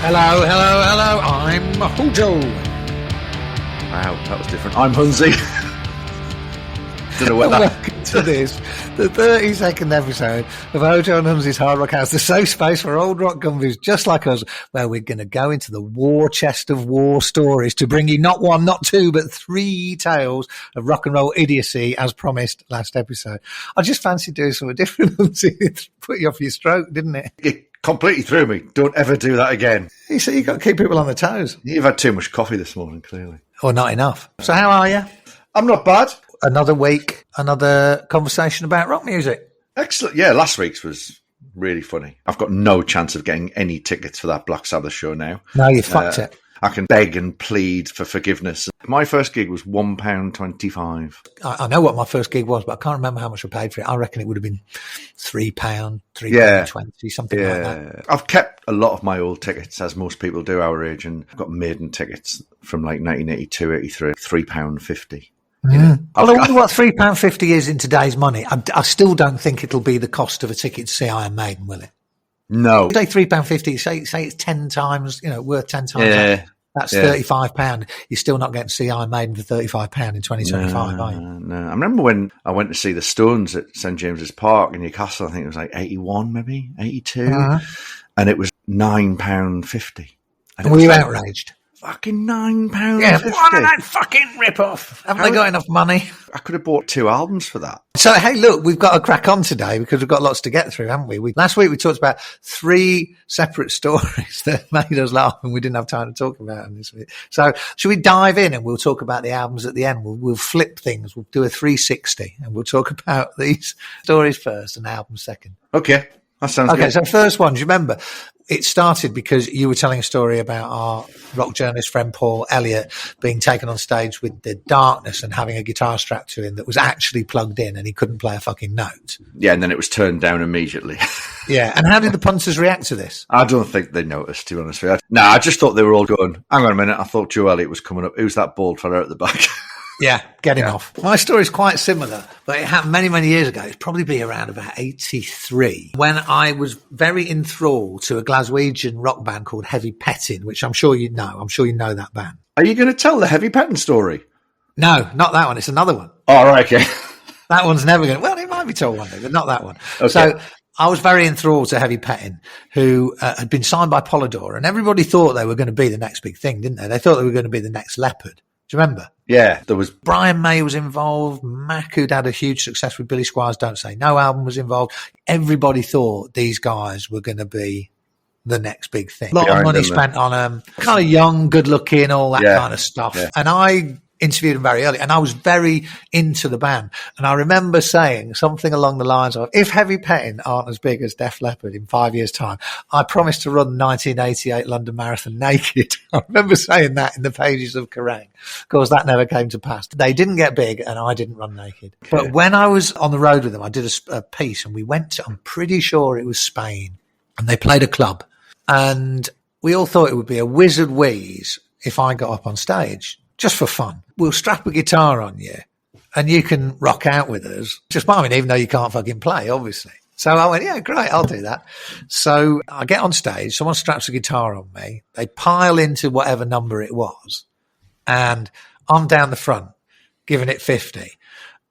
Hello, hello, hello. I'm HoJo. Wow, that was different. I'm Hunnsy. Don't know what that. Welcome to this, the 32nd episode of HoJo and Hunnsy's Hard Rock House, the safe space for old rock gumbies just like us, where we're going to go into the war chest of war stories to bring you not one, not two, but three tales of rock and roll idiocy, as promised last episode. I just fancied doing something different, Huntsy. It put you off your stroke, didn't it? It completely threw me. Don't ever do that again. You see, you've got to keep people on their toes. You've had too much coffee this morning, clearly. Or not enough. So how are you? I'm not bad. Another week, another conversation about rock music. Excellent. Yeah, last week's was really funny. I've got no chance of getting any tickets for that Black Sabbath show now. No, you fucked it. I can beg and plead for forgiveness. My first gig was £1.25. I know what my first gig was, but I can't remember how much I paid for it. I reckon it would have been £3, £3.20, something like that. I've kept a lot of my old tickets, as most people do our age, and I've got maiden tickets from like 1982, 83, £3.50. Well, I wonder what £3.50 is in today's money. I still don't think it'll be the cost of a ticket to see Iron Maiden, will it? No. Say £3.50, say it's 10 times, worth 10 times. Yeah. That's £35. You're still not getting to see Iron Maiden for £35 in 2025, are you? No. I remember when I went to see the Stones at St James's Park in Newcastle. I think it was like 81, maybe 82, and it was £9.50. And were you outraged? Fucking £9.50. Yeah, what a fucking rip-off. Haven't they got enough money? I could have bought 2 albums for that. So, hey, look, we've got to crack on today because we've got lots to get through, haven't we? Last week we talked about 3 separate stories that made us laugh and we didn't have time to talk about them this week. So should we dive in and we'll talk about the albums at the end? We'll flip things. We'll do a 360 and we'll talk about these stories first and albums second. Okay. That sounds good. Okay, so first one, do you remember? It started because you were telling a story about our rock journalist friend Paul Elliott being taken on stage with the darkness and having a guitar strapped to him that was actually plugged in and he couldn't play a fucking note. Yeah, and then it was turned down immediately. Yeah, and how did the punters react to this? I don't think they noticed, to be honest with you. No, I just thought they were all going, hang on a minute, I thought Joe Elliott was coming up. Who's that bald fella at the back? Yeah, get him off. My story is quite similar, but it happened many, many years ago. It'd probably be around about 83 when I was very enthralled to a Glaswegian rock band called Heavy Petting, which I'm sure you know. I'm sure you know that band. Are you going to tell the Heavy Petting story? No, not that one. It's another one. Oh, right, okay. That one's never going to... Well, it might be told one day, but not that one. Okay. So I was very enthralled to Heavy Petting, who had been signed by Polydor, and everybody thought they were going to be the next big thing, didn't they? They thought they were going to be the next Leopard. Do you remember? Yeah, there was... Brian May was involved. Mac, who'd had a huge success with Billy Squire's Don't Say No album, was involved. Everybody thought these guys were going to be the next big thing. A lot of money spent on them. Kind of young, good looking, all that kind of stuff. Yeah. And I interviewed him very early and I was very into the band. And I remember saying something along the lines of, if Heavy Petting aren't as big as Def Leppard in 5 years' time, I promise to run the 1988 London Marathon naked. I remember saying that in the pages of Kerrang. Of course, that never came to pass. They didn't get big and I didn't run naked. Okay. But when I was on the road with them, I did a piece and we went to, I'm pretty sure it was Spain, and they played a club. And we all thought it would be a wizard wheeze if I got up on stage, just for fun. We'll strap a guitar on you and you can rock out with us. Just, I mean, even though you can't fucking play, obviously. So I went, yeah, great, I'll do that. So I get on stage, someone straps a guitar on me, they pile into whatever number it was, and I'm down the front giving it 50.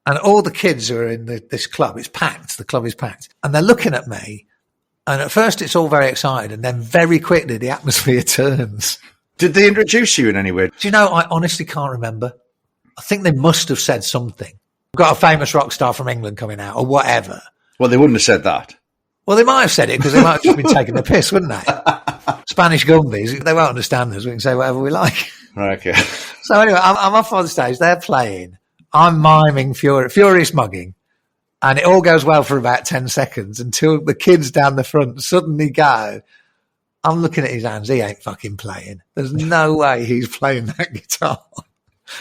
And all the kids who are in this club, it's packed, the club is packed, and they're looking at me. And at first it's all very excited, and then very quickly the atmosphere turns. Did they introduce you in any way? Do you know, I honestly can't remember. I think they must have said something. We've got a famous rock star from England coming out or whatever. Well, they wouldn't have said that. Well, they might have said it because they might have just been taking the piss, wouldn't they? Spanish Gumbies, they won't understand us. We can say whatever we like. Right, okay. So anyway, I'm up on stage. They're playing. I'm miming furious mugging. And it all goes well for about 10 seconds until the kids down the front suddenly go, I'm looking at his hands. He ain't fucking playing. There's no way he's playing that guitar.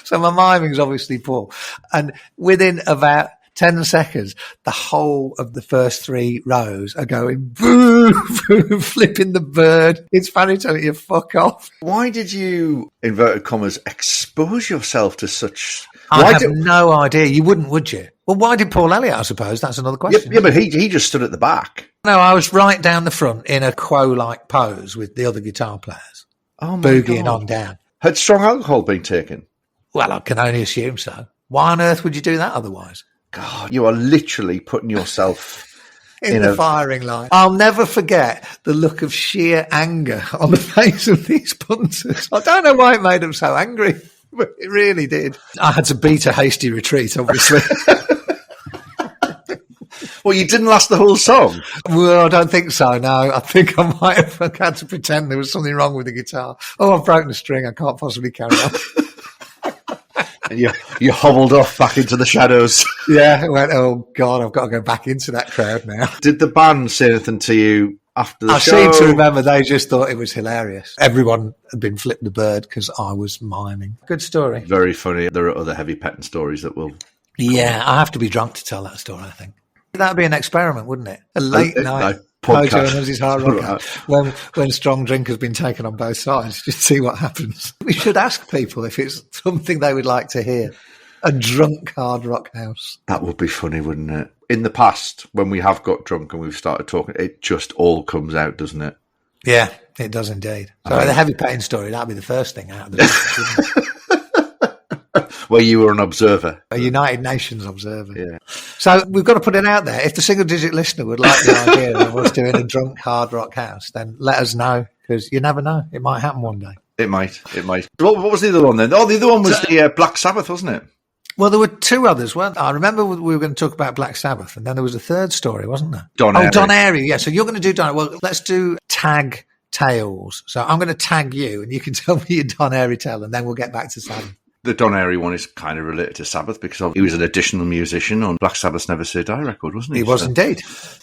So my miming's obviously poor. And within about 10 seconds, the whole of the first 3 rows are going, boo, boo, flipping the bird. It's funny telling you, fuck off. Why did you, inverted commas, expose yourself to such... I have no idea. You wouldn't, would you? Well, why did Paul Elliott, I suppose? That's another question. Yeah, but he just stood at the back. No, I was right down the front in a quo-like pose with the other guitar players. Oh my boogieing God. on down. Had strong alcohol been taken? Well, I can only assume so. Why on earth would you do that otherwise? God, you are literally putting yourself in the firing line. I'll never forget the look of sheer anger on the face of these punters. I don't know why it made them so angry, but it really did. I had to beat a hasty retreat, obviously. Well, you didn't last the whole song? Well, I don't think so, no. I think I might have had to pretend there was something wrong with the guitar. Oh, I've broken a string. I can't possibly carry on. And you hobbled off back into the shadows. Yeah, I went, oh, God, I've got to go back into that crowd now. Did the band say anything to you after the show? I seem to remember they just thought it was hilarious. Everyone had been flipped the bird because I was miming. Good story. Very funny. There are other heavy petting stories that will... Yeah, I have to be drunk to tell that story, I think. That'd be an experiment, wouldn't it? A late night HoJo and Hunsy's Hard Rock when strong drink has been taken on both sides. Just see what happens. We should ask people if it's something they would like to hear. A drunk hard rock house. That would be funny, wouldn't it? In the past, when we have got drunk and we've started talking, it just all comes out, doesn't it? Yeah, it does indeed. So the heavy pain story, that'd be the first thing out of the book, Where you were an observer. A United Nations observer. Yeah. So we've got to put it out there. If the single-digit listener would like the idea of us doing a drunk hard rock house, then let us know, because you never know. It might happen one day. It might. What was the other one then? Oh, the other one was the Black Sabbath, wasn't it? Well, there were two others, weren't there? I remember we were going to talk about Black Sabbath, and then there was a third story, wasn't there? Don Airey. Don Airey, yeah. So you're going to do Don Airey. Well, let's do tag tales. So I'm going to tag you, and you can tell me your Don Airey tale, and then we'll get back to Sabbath. The Don Airey one is kind of related to Sabbath because he was an additional musician on Black Sabbath's Never Say Die record, wasn't he? He was indeed.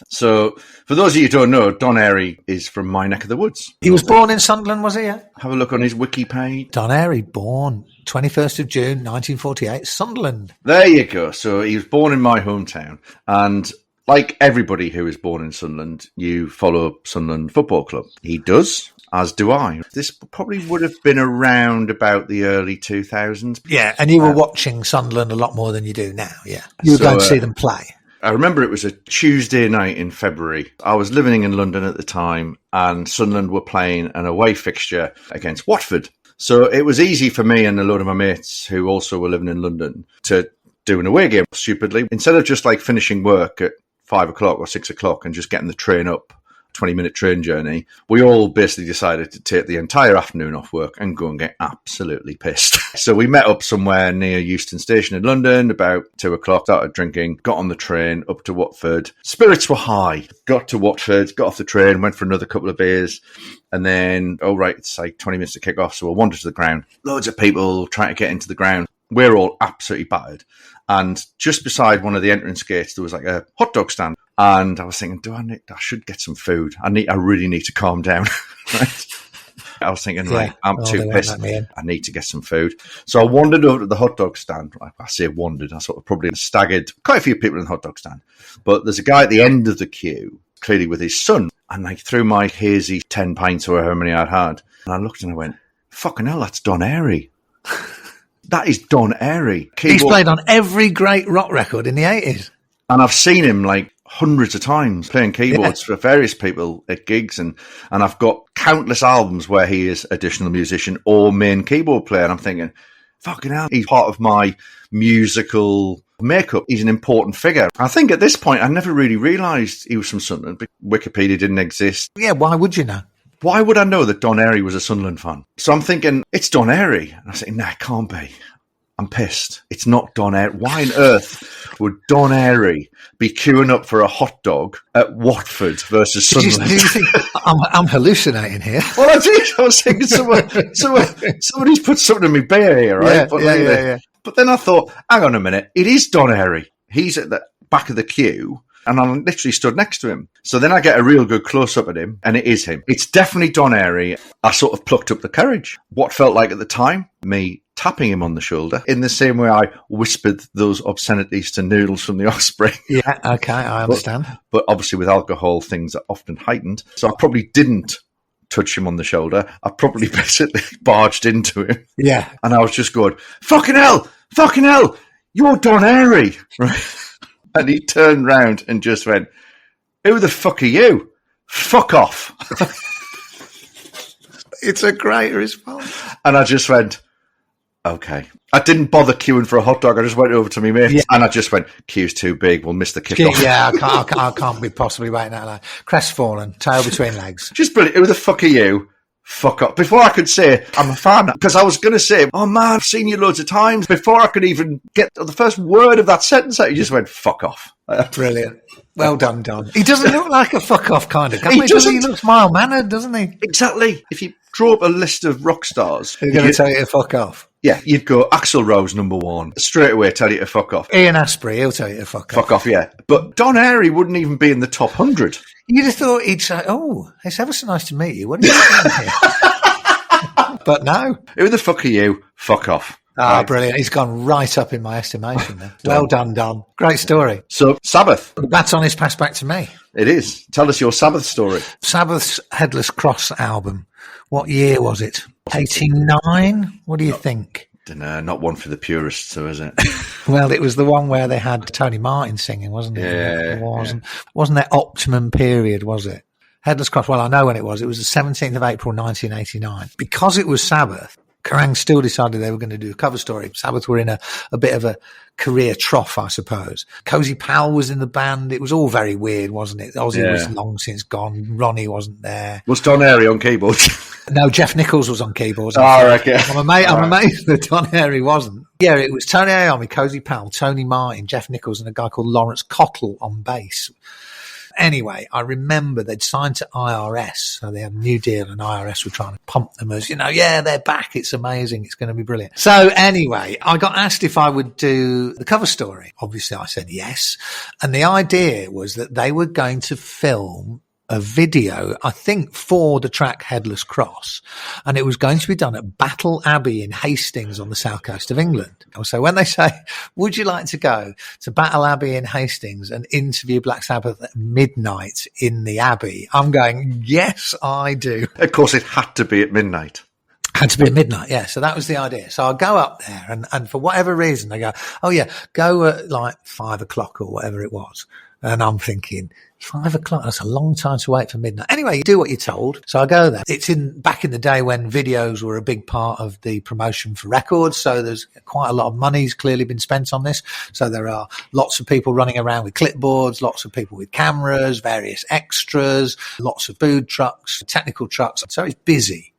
So, for those of you who don't know, Don Airey is from my neck of the woods. He was born in Sunderland, was he? Yeah? Have a look on his wiki page. Don Airey, born 21st of June, 1948, Sunderland. There you go. So, he was born in my hometown. And like everybody who is born in Sunderland, you follow Sunderland Football Club. He does. As do I. This probably would have been around about the early 2000s. Yeah, and you were watching Sunderland a lot more than you do now, yeah. You were going to see them play. I remember it was a Tuesday night in February. I was living in London at the time, and Sunderland were playing an away fixture against Watford. So it was easy for me and a load of my mates who also were living in London to do an away game, stupidly. Instead of just like finishing work at 5 o'clock or 6 o'clock and just getting the train up, 20-minute train journey, we all basically decided to take the entire afternoon off work and go and get absolutely pissed. So we met up somewhere near Euston Station in London about 2 o'clock, started drinking, got on the train up to Watford. Spirits were high. Got to Watford, got off the train, went for another couple of beers, and then, it's like 20 minutes to kick off, so we'll wander to the ground. Loads of people trying to get into the ground. We're all absolutely battered. And just beside one of the entrance gates, there was like a hot dog stand. And I was thinking, I should get some food. I really need to calm down. Right? I was thinking, I'm too pissed. I need to get some food. So I wandered over to the hot dog stand. I say wandered. I sort of probably staggered quite a few people in the hot dog stand. But there's a guy at the end of the queue, clearly with his son. And I threw my hazy 10 pints or however many I'd had. And I looked and I went, fucking hell, that's Don Airey. That is Don Airey. He's played on every great rock record in the 80s. And I've seen him like hundreds of times playing keyboards for various people at gigs. And I've got countless albums where he is additional musician or main keyboard player. And I'm thinking, fucking hell, he's part of my musical makeup. He's an important figure. I think at this point, I never really realised he was from Sunderland. Wikipedia didn't exist. Yeah, why would you know? Why would I know that Don Airey was a Sunderland fan? So I'm thinking, it's Don Airey. And I say, nah, it can't be. I'm pissed. It's not Don Airey. Why on earth would Don Airey be queuing up for a hot dog at Watford versus Sunderland? Do you think I'm hallucinating here? Well, I did. I was thinking somebody's put something in my beer here, right? Yeah. But then I thought, hang on a minute. It is Don Airey. He's at the back of the queue. And I literally stood next to him. So then I get a real good close-up at him, and it is him. It's definitely Don Airey. I sort of plucked up the courage. What felt like at the time, me tapping him on the shoulder, in the same way I whispered those obscenities to Noodles from the Offspring. Yeah, okay, I understand. But obviously with alcohol, things are often heightened. So I probably didn't touch him on the shoulder. I probably basically barged into him. Yeah. And I was just going, fucking hell, you're Don Airey. Right? And he turned round and just went, who the fuck are you? Fuck off. It's a great response. And I just went, okay. I didn't bother queuing for a hot dog. I just went over to me mate and I just went, queue's too big. We'll miss the kickoff. Yeah, I can't be possibly waiting that long. Crestfallen, tail between legs. Just brilliant. Who the fuck are you? Fuck up. Before I could say, I'm a fan, because I was going to say, oh man, I've seen you loads of times. Before I could even get the first word of that sentence out, you just went, fuck off. Brilliant. Well done, Don. He doesn't look like a fuck off kind of guy. He doesn't. He looks mild-mannered, doesn't he? Exactly. If you draw up a list of rock stars, who's going to tell you to fuck off? Yeah, you'd go Axl Rose #1. Straight away tell you to fuck off. Ian Asprey, he'll tell you to fuck off. Fuck off, yeah. But Don Airey wouldn't even be in the top 100. You'd have thought he'd say, oh, it's ever so nice to meet you. What are you doing here? But no. Who the fuck are you? Fuck off. Ah, right. Brilliant. He's gone right up in my estimation then. Well done, Don. Great story. So, Sabbath. The baton is passed back to me. It is. Tell us your Sabbath story. Sabbath's Headless Cross album. What year was it? 89? What do you think? Dunno, not one for the purists, so is it? Well, it was the one where they had Tony Martin singing, wasn't it? Yeah. It wasn't their optimum period, was it? Headless Cross, well, I know when it was. It was the 17th of April, 1989. Because it was Sabbath, Kerrang still decided they were going to do a cover story. Sabbath were in a bit of a career trough, I suppose. Cozy Powell was in the band. It was all very weird, wasn't it? Ozzy was long since gone. Ronnie wasn't there. Was Don Airey on keyboards? No, Jeff Nichols was on keyboards. Oh, okay. I'm amazed that Don Airey wasn't. Yeah, it was Tony Iommi, Cozy Powell, Tony Martin, Jeff Nichols, and a guy called Lawrence Cottle on bass. Anyway, I remember they'd signed to IRS, so they had a new deal, and IRS were trying to pump them as, yeah, they're back, it's amazing, it's going to be brilliant. So anyway, I got asked if I would do the cover story. Obviously, I said yes. And the idea was that they were going to film a video, I think, for the track Headless Cross, and it was going to be done at Battle Abbey in Hastings on the south coast of England. So when they say, would you like to go to Battle Abbey in Hastings and interview Black Sabbath at midnight in the Abbey, I'm going, yes, I do. Of course, it had to be at midnight. Had to be at midnight, yeah. So that was the idea. So I'll go up there and for whatever reason, they go, oh yeah, go at like 5 o'clock or whatever it was. And I'm thinking, 5 o'clock, that's a long time to wait for midnight. Anyway, you do what you're told. So I go there. It's back in the day when videos were a big part of the promotion for records. So there's quite a lot of money's clearly been spent on this. So there are lots of people running around with clipboards, lots of people with cameras, various extras, lots of food trucks, technical trucks. So it's busy.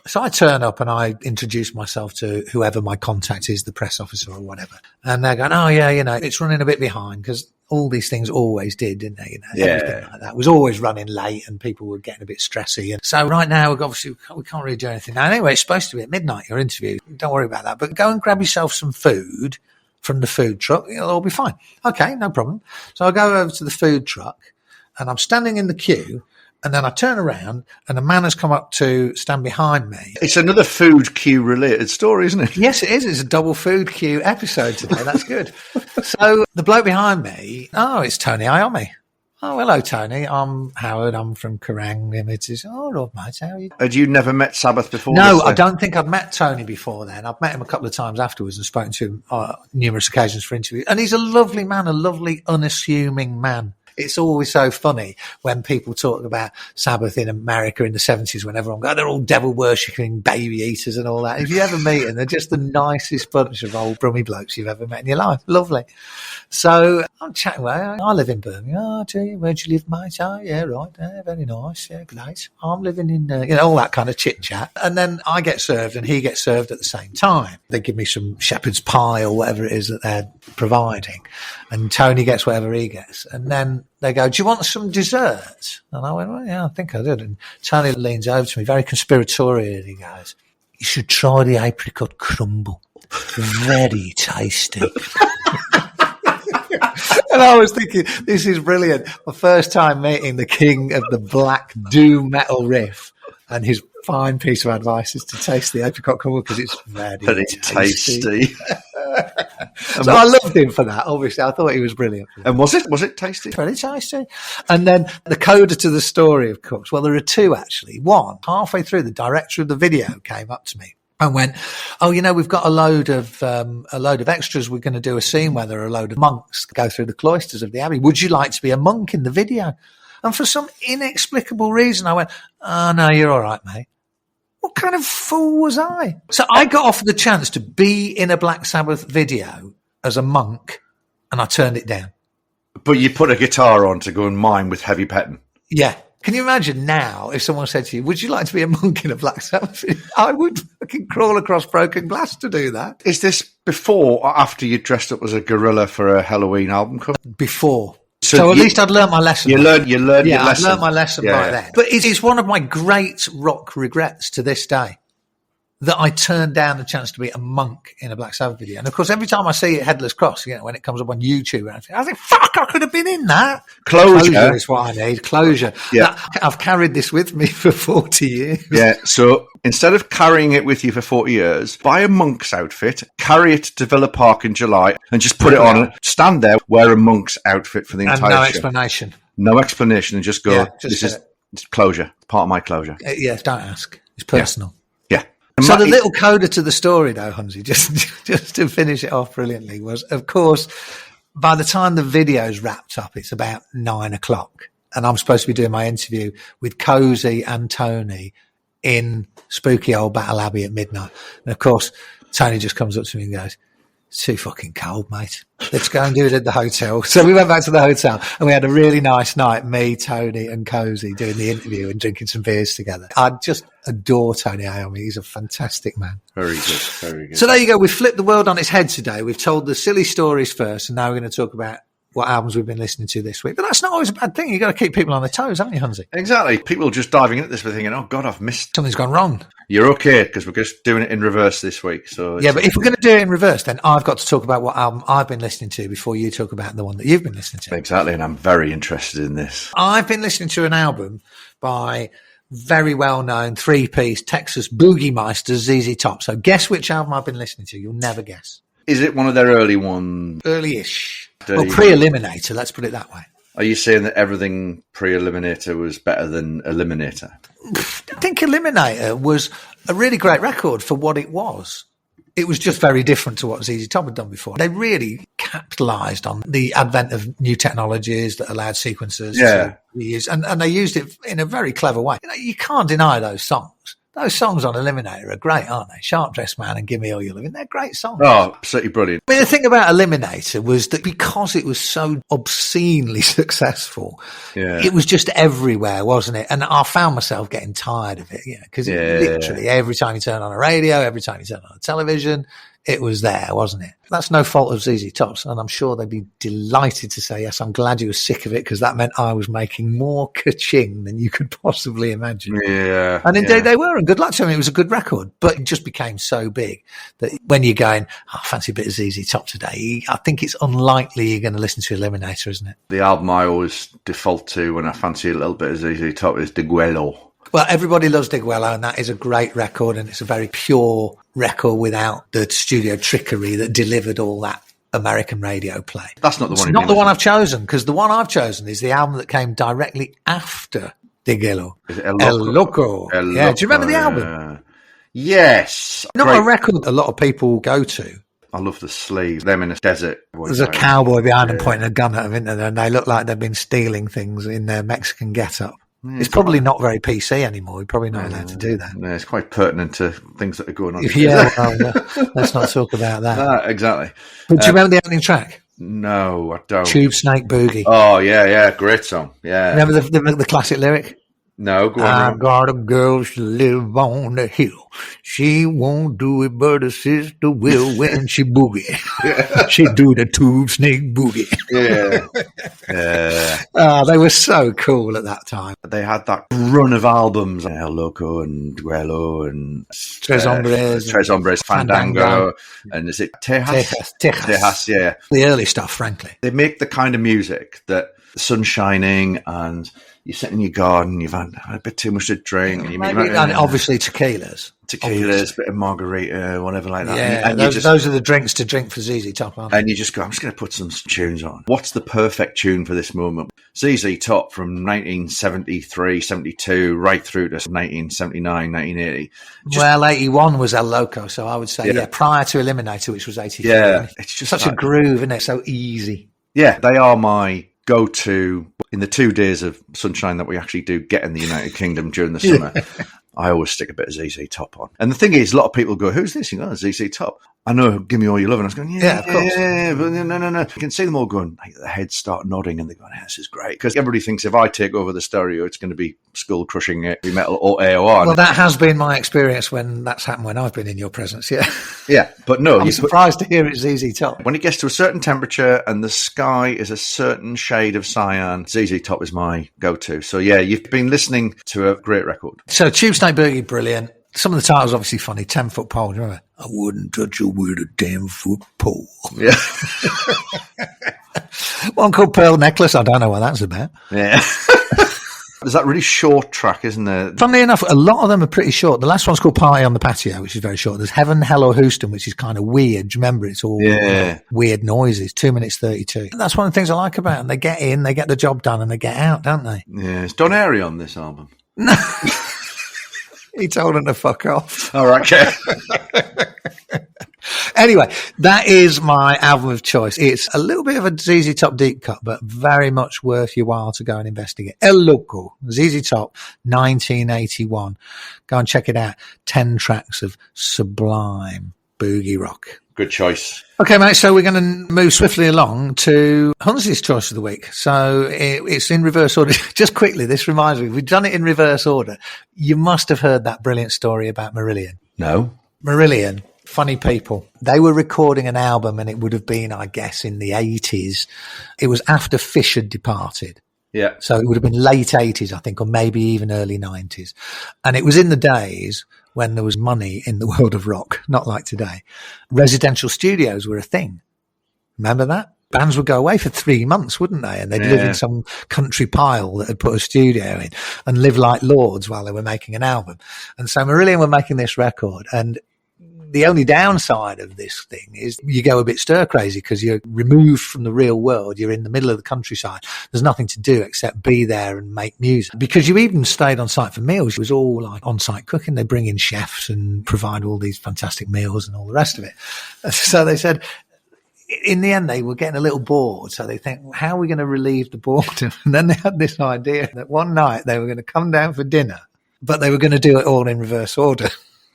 So I turn up and I introduce myself to whoever my contact is, the press officer or whatever. And they're going, oh yeah, it's running a bit behind, because all these things always did, didn't they? Everything like that was always running late and people were getting a bit stressy. And so right now, obviously, we can't really do anything. Now, anyway, it's supposed to be at midnight, your interview. Don't worry about that. But go and grab yourself some food from the food truck. It'll all be fine. Okay, no problem. So I go over to the food truck and I'm standing in the queue. And then I turn around and a man has come up to stand behind me. It's another food queue related story, isn't it? Yes, it is. It's a double food queue episode today. That's good. So the bloke behind me, it's Tony Iommi. Oh, hello, Tony. I'm Howard. I'm from Kerrang Limited. Oh, Lord, mate, how are you? Had you never met Sabbath before? No, I don't think I'd met Tony before then. I've met him a couple of times afterwards and spoken to him numerous occasions for interviews. And he's a lovely man, a lovely, unassuming man. It's always so funny when people talk about Sabbath in America in the 70s, when everyone goes, they're all devil-worshipping baby eaters and all that. If you ever meet them, they're just the nicest bunch of old brummy blokes you've ever met in your life. Lovely. So I'm chatting away. I live in Birmingham. Oh, do you? Where do you live, mate? Oh, yeah, right. Yeah, very nice. Yeah, great. I'm living in, all that kind of chit-chat. And then I get served and he gets served at the same time. They give me some shepherd's pie or whatever it is that they're providing. And Tony gets whatever he gets. And then they go, do you want some dessert? And I went, well, yeah, I think I did. And Tony leans over to me, very conspiratorial, and he goes, you should try the apricot crumble. Very tasty. And I was thinking, this is brilliant. My first time meeting the king of the black doom metal riff. And his fine piece of advice is to taste the apricot crumble because it's very tasty. So I loved him for that, obviously. I thought he was brilliant. And was it tasty? Very tasty. And then the coda to the story, of course. Well, there are two, actually. One, halfway through, the director of the video came up to me and went, oh, we've got a load of extras. We're going to do a scene where there are a load of monks go through the cloisters of the abbey. Would you like to be a monk in the video? And for some inexplicable reason, I went, "Oh, no, you're all right, mate." What kind of fool was I? So I got offered the chance to be in a Black Sabbath video as a monk, and I turned it down. But you put a guitar on to go and mime with heavy petting. Yeah. Can you imagine now if someone said to you, "Would you like to be a monk in a Black Sabbath video?" I would fucking crawl across broken glass to do that. Is this before or after you dressed up as a gorilla for a Halloween album cover? Before. So at least I'd learned my lesson. You learned your lesson. Yeah, I'd learned my lesson by then. But it's one of my great rock regrets to this day that I turned down the chance to be a monk in a Black Sabbath video. And of course, every time I see it, Headless Cross, when it comes up on YouTube, I think, fuck, I could have been in that. Closure is what I need. Closure. Yeah. I've carried this with me for 40 years. Yeah. So instead of carrying it with you for 40 years, buy a monk's outfit, carry it to Villa Park in July, and just put it on, stand there, wear a monk's outfit for the entire show. And no explanation. No explanation, and just go, this is closure. Part of my closure. Yes, don't ask. It's personal. Yeah. So the little coda to the story, though, Hunnsy, just to finish it off brilliantly, was, of course, by the time the video's wrapped up, it's about 9:00, and I'm supposed to be doing my interview with Cozy and Tony in spooky old Battle Abbey at midnight. And of course, Tony just comes up to me and goes, "It's too fucking cold, mate. Let's go and do it at the hotel." So we went back to the hotel and we had a really nice night, me, Tony and Cozy, doing the interview and drinking some beers together. I just adore Tony Iommi. He's a fantastic man. Very good, very good. So there you go. We've flipped the world on its head today. We've told the silly stories first, and now we're going to talk about what albums we've been listening to this week. But that's not always a bad thing. You've got to keep people on their toes, haven't you, Hunnsy? Exactly. People just diving into this, we're thinking, "Oh, God, I've missed." Something's gone wrong. You're okay, because we're just doing it in reverse this week. So yeah, but if we're going to do it in reverse, then I've got to talk about what album I've been listening to before you talk about the one that you've been listening to. Exactly, and I'm very interested in this. I've been listening to an album by very well-known three-piece Texas boogie meister ZZ Top. So guess which album I've been listening to. You'll never guess. Is it one of their early ones? Early-ish. Well, pre-Eliminator, let's put it that way. Are you saying that everything pre-Eliminator was better than Eliminator? I think Eliminator was a really great record for what it was. It was just very different to what ZZ Top had done before. They really capitalised on the advent of new technologies that allowed sequencers to be used. And they used it in a very clever way. You can't deny those songs. Those songs on Eliminator are great, aren't they? Sharp Dressed Man and Give Me All Your Lovin'. They're great songs. Oh, absolutely brilliant. I mean, the thing about Eliminator was that because it was so obscenely successful, it was just everywhere, wasn't it? And I found myself getting tired of it, because literally every time you turn on a radio, every time you turn on a television, it was there, wasn't it? That's no fault of ZZ Top's, and I'm sure they'd be delighted to say, yes, I'm glad you were sick of it, because that meant I was making more ka-ching than you could possibly imagine. Yeah. And indeed they were, and good luck to them. It was a good record, but it just became so big that when you're going, I fancy a bit of ZZ Top today, I think it's unlikely you're going to listen to Eliminator, isn't it? The album I always default to when I fancy a little bit of ZZ Top is Diguelo. Well, everybody loves Diguelo, and that is a great record, and it's a very pure record without the studio trickery that delivered all that American radio play. That's not the one. It's not the one I've chosen, because the one I've chosen is the album that came directly after Diguelo. El Loco. Yeah, do you remember the album? Yes. Not a record a lot of people go to. I love the sleeves. Them in a desert. There's a cowboy behind them pointing a gun at them, isn't there? And they look like they've been stealing things in their Mexican get-up. It's probably not very PC anymore. We're probably not allowed to do that. No, it's quite pertinent to things that are going on. Yeah, let's not talk about that. Exactly. But do you remember the opening track? No, I don't. Tube Snake Boogie. Oh, yeah, great song. Yeah. Remember the classic lyric? No, go on. I got a girl, she live on the hill. She won't do it, but her sister will when she boogie. She do the tube snake boogie. They were so cool at that time. They had that run of albums, El Loco and Duelo and Tres Hombres, Fandango, and is it Tejas, yeah. The early stuff, frankly. They make the kind of music that the sun's shining and you sit in your garden, you've had a bit too much to drink. And obviously tequilas. Tequilas, bit of margarita, whatever like that. Yeah, and those are the drinks to drink for ZZ Top, aren't they? And you just go, I'm just going to put some tunes on. What's the perfect tune for this moment? ZZ Top from 1973, 72, right through to 1979, 1980. Well, 81 was El Loco, so I would say, prior to Eliminator, which was 83. Yeah, it's just such a groove, isn't it? So easy. Yeah, they are my go-to in the 2 days of sunshine that we actually do get in the United Kingdom during the summer, I always stick a bit of ZZ Top on. And the thing is, a lot of people go, who's this? You go, ZZ Top. I know, Give Me All Your Love. And I was going, yeah, of course. Yeah, but no. You can see them all going, like, their heads start nodding and they're going, this is great. Because everybody thinks if I take over the stereo, it's going to be skull-crushing heavy metal or AOR. Well, that has been my experience when that's happened when I've been in your presence, yeah. Yeah, but no. I'm surprised to hear it's ZZ Top. When it gets to a certain temperature and the sky is a certain shade of cyan, ZZ Top is my go-to. So, yeah, you've been listening to a great record. So, Tube Snake Boogie, brilliant. Some of the titles obviously funny. 10-foot pole, do you remember? I wouldn't touch you with a 10-foot pole. Yeah. One called Pearl Necklace. I don't know what that's about. Yeah. There's that really short track, isn't there? Funnily enough, a lot of them are pretty short. The last one's called Party on the Patio, which is very short. There's Heaven, Hell or Houston, which is kind of weird. Do you remember? It's all weird noises. 2 minutes 32. That's one of the things I like about them. They get in, they get the job done, and they get out, don't they? Yeah. Is Don Airey on this album? No. He told him to fuck off. All right, okay. Anyway, that is my album of choice. It's a little bit of a ZZ Top deep cut, but very much worth your while to go and investigate. El Loco, ZZ Top, 1981. Go and check it out. 10 tracks of sublime boogie rock. Good choice. Okay, mate, so we're going to move swiftly along to Hunnsy's choice of the week. So it's in reverse order. Just quickly, this reminds me, we've done it in reverse order. You must have heard that brilliant story about Marillion. No. Marillion, funny people. They were recording an album and it would have been, I guess, in the 80s. It was after Fish had departed. Yeah. So it would have been late 80s, I think, or maybe even early 90s. And it was in the days when there was money in the world of rock, not like today. Residential studios were a thing. Remember that? Bands would go away for 3 months, wouldn't they? And they'd live in some country pile that had put a studio in and live like lords while they were making an album. And so Marillion were making this record, and the only downside of this thing is you go a bit stir crazy because you're removed from the real world. You're in the middle of the countryside. There's nothing to do except be there and make music. Because you even stayed on site for meals. It was all like on-site cooking. They bring in chefs and provide all these fantastic meals and all the rest of it. So they said, in the end, they were getting a little bored. So they think, how are we going to relieve the boredom? And then they had this idea that one night they were going to come down for dinner, but they were going to do it all in reverse order.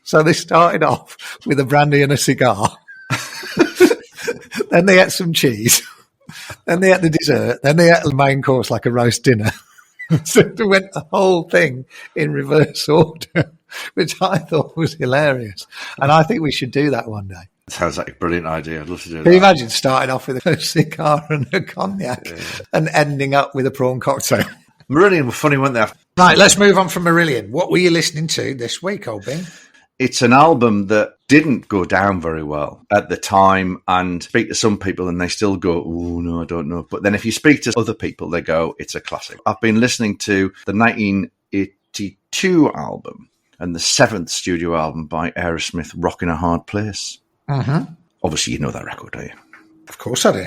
So they started off with a brandy and a cigar. Then they ate some cheese. Then they ate the dessert. Then they ate the main course like a roast dinner. So they went the whole thing in reverse order, which I thought was hilarious. And I think we should do that one day. Sounds like a brilliant idea. I'd love to do that. Can you imagine starting off with a cigar and a cognac and ending up with a prawn cocktail? Marillion were funny, weren't they? Right, let's move on from Marillion. What were you listening to this week, old Bing? It's an album that didn't go down very well at the time, and speak to some people and they still go, oh, no, I don't know. But then if you speak to other people, they go, it's a classic. I've been listening to the 1982 album and the 7th studio album by Aerosmith, Rockin' a Hard Place. Mm-hmm. Obviously, you know that record, do you? Of course I do.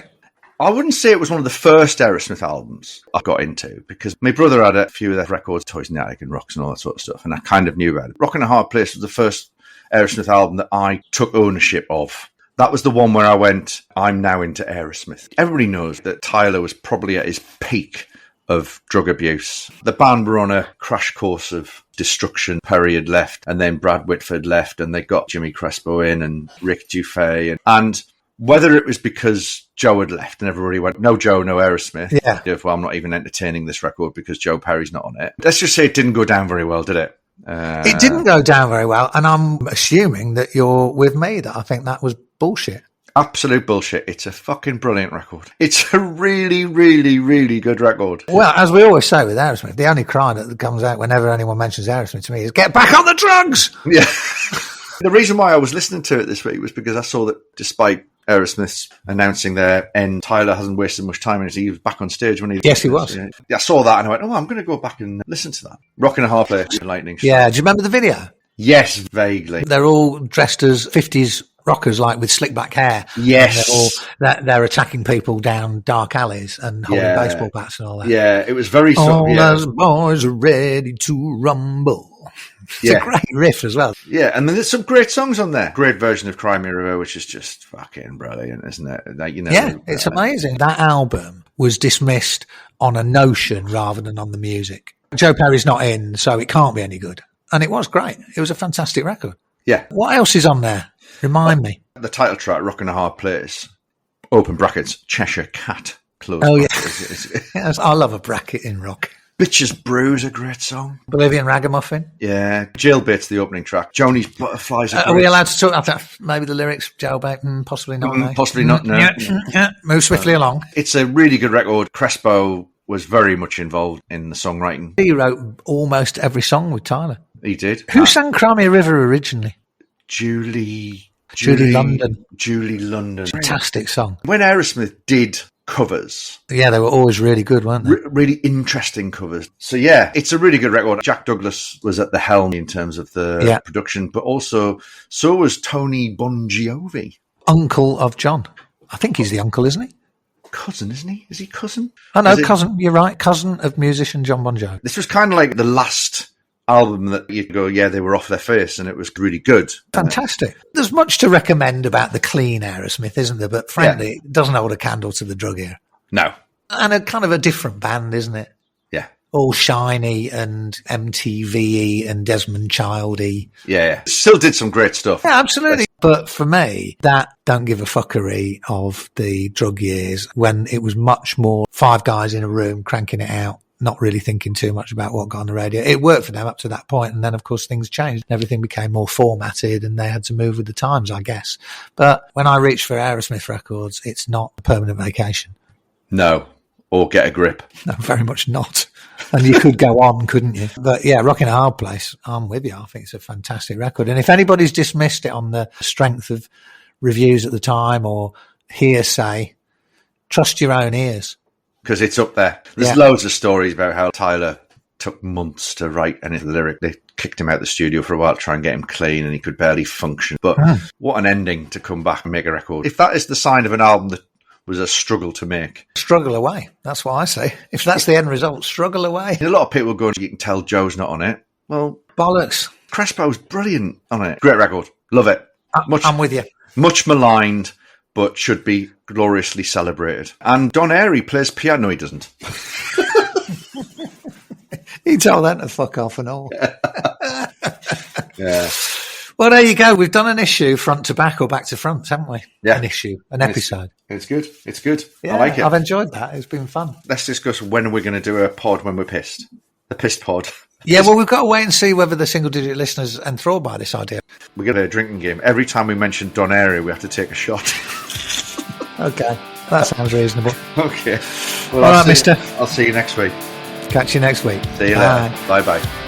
I wouldn't say it was one of the first Aerosmith albums I got into, because my brother had a few of their records, Toys in the Attic and Rocks and all that sort of stuff, and I kind of knew about it. Rockin' a Hard Place was the first Aerosmith album that I took ownership of. That was the one where I went, I'm now into Aerosmith. Everybody knows that Tyler was probably at his peak of drug abuse. The band were on a crash course of destruction. Perry had left, and then Brad Whitford left, and they got Jimmy Crespo in and Rick Dufay. And whether it was because Joe had left and everybody went, no Joe, no Aerosmith. Yeah. Well, I'm not even entertaining this record because Joe Perry's not on it. Let's just say it didn't go down very well, did it? It didn't go down very well, and I'm assuming that you're with me, that I think that was bullshit. Absolute bullshit. It's a fucking brilliant record. It's a really, really, really good record. Well, as we always say with Aerosmith, the only cry that comes out whenever anyone mentions Aerosmith to me is, get back on the drugs! Yeah. The reason why I was listening to it this week was because I saw that despite Aerosmith's announcing their end, Tyler hasn't wasted much time in it. He was back on stage when he... Yes, he was. Yeah, I saw that and I went, oh, I'm going to go back and listen to that. Rockin' a Hard Place, Lightning. Yeah, do you remember the video? Yes, vaguely. They're all dressed as 50s rockers like with slick back hair. Yes. And they're attacking people down dark alleys and holding baseball bats and all that. Yeah, it was very... All those boys are ready to rumble. It's a great riff as well. Yeah, and then there's some great songs on there. Great version of Cry Me a River, which is just fucking brilliant, isn't it? It's amazing. That album was dismissed on a notion rather than on the music. Joe Perry's not in, so it can't be any good. And it was great. It was a fantastic record. Yeah. What else is on there? Remind me. The title track, Rockin' a Hard Place, open brackets, Cheshire Cat, close brackets. Yes, I love a bracket in rock. Bitches Brew is a great song. Bolivian Ragamuffin. Yeah. Jailbait's the opening track. Joni's Butterflies are great. Are we allowed to talk about that? Maybe the lyrics, Jailbait? Possibly not. Possibly not, no. Yeah. Move swiftly along. It's a really good record. Crespo was very much involved in the songwriting. He wrote almost every song with Tyler. He did. Who sang Cry Me a River originally? Julie London. Julie London. Fantastic song. When Aerosmith did covers. Yeah, they were always really good, weren't they? Really interesting covers. So yeah, it's a really good record. Jack Douglas was at the helm in terms of the production, but also so was Tony Bon Jovi. Uncle of John. I think he's the uncle, isn't he? Cousin, isn't he? Is he cousin? Oh no, cousin. You're right. Cousin of musician John Bon Jovi. This was kind of like the last album that you'd go, yeah, they were off their face, and it was really good. Fantastic. There's much to recommend about the clean Aerosmith, isn't there? But frankly, it doesn't hold a candle to the drug era. No. And a kind of a different band, isn't it? Yeah. All shiny and MTV-y and Desmond Child-y. Yeah. Still did some great stuff. Yeah, absolutely. But for me, that don't give a fuckery of the drug years when it was much more 5 guys in a room cranking it out, not really thinking too much about what got on the radio. It worked for them up to that point, and then, of course, things changed. Everything became more formatted, and they had to move with the times, I guess. But when I reach for Aerosmith records, it's not a permanent vacation. No, or get a grip. No, very much not. And you could go on, couldn't you? But yeah, Rockin' a Hard Place, I'm with you. I think it's a fantastic record. And if anybody's dismissed it on the strength of reviews at the time or hearsay, trust your own ears. Because it's up there. There's loads of stories about how Tyler took months to write any lyric. They kicked him out of the studio for a while to try and get him clean, and he could barely function. But what an ending to come back and make a record. If that is the sign of an album that was a struggle to make. Struggle away. That's what I say. If that's the end result, struggle away. A lot of people going, you can tell Joe's not on it. Well, bollocks. Crespo's brilliant on it. Great record. Love it. I'm with you. Much maligned, but should be gloriously celebrated. And Don Airey plays piano. No, he doesn't. He told them to fuck off and all. Yeah. Well, there you go. We've done an issue front to back or back to front, haven't we? Yeah. An issue, an episode. It's good. It's good. Yeah, I like it. I've enjoyed that. It's been fun. Let's discuss when we're going to do a pod when we're pissed. The pissed pod. Yeah, well, we've got to wait and see whether the single-digit listeners are enthralled by this idea. We get a drinking game. Every time we mention Don Airey, we have to take a shot. Okay, that sounds reasonable. Okay. Well, all right, mister. I'll see you next week. Catch you next week. See you later. Bye-bye.